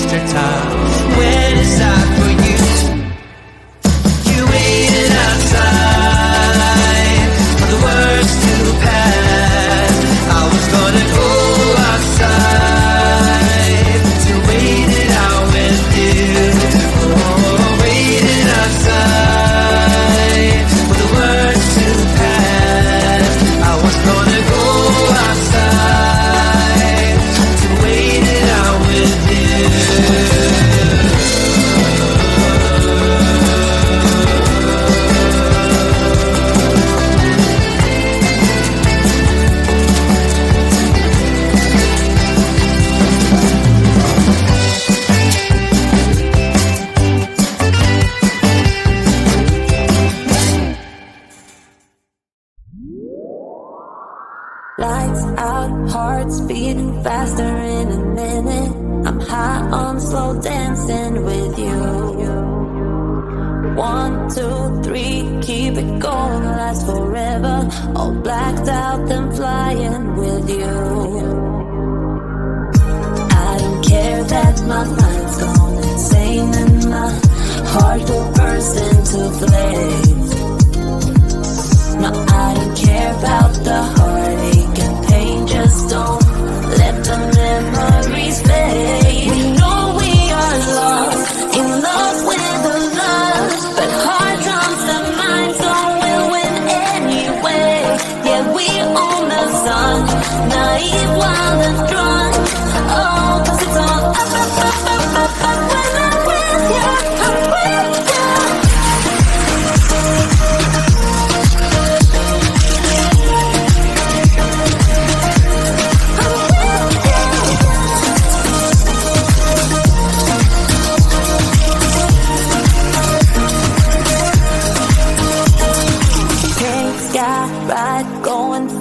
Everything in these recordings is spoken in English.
extra time. When it's time for you, you waited outside for the words to pass. I was gonna go outside to wait it out with you. Oh, waited outside for the words to pass. I was gonna go outside to wait it out with you. Lights out, hearts beating faster in a minute. I'm high on slow dancing with you. 1, 2, 3, keep it going, last forever. All blacked out, then flying with you. I don't care that my mind's gone insane and my heart will burst into flames. No, I don't care about the heartache and pain. Just don't let the memories fade. We know we are lost, in love with the love, but heart drums the mind, so we'll win anyway. Yeah, we own the sun, naive, wild and drunk. Oh, 'cause it's all up, up, up, up, up, up. When I'm with you, I'm with you.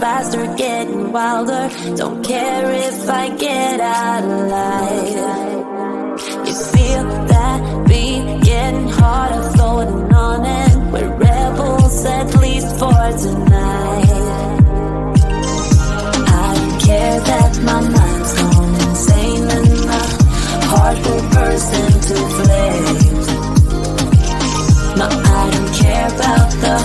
Faster, getting wilder. Don't care if I get out alive. You feel that beat getting harder, floating on it. We're rebels, at least for tonight. I don't care that my mind's gone insane and my heart will burst into flames. No, I don't care about the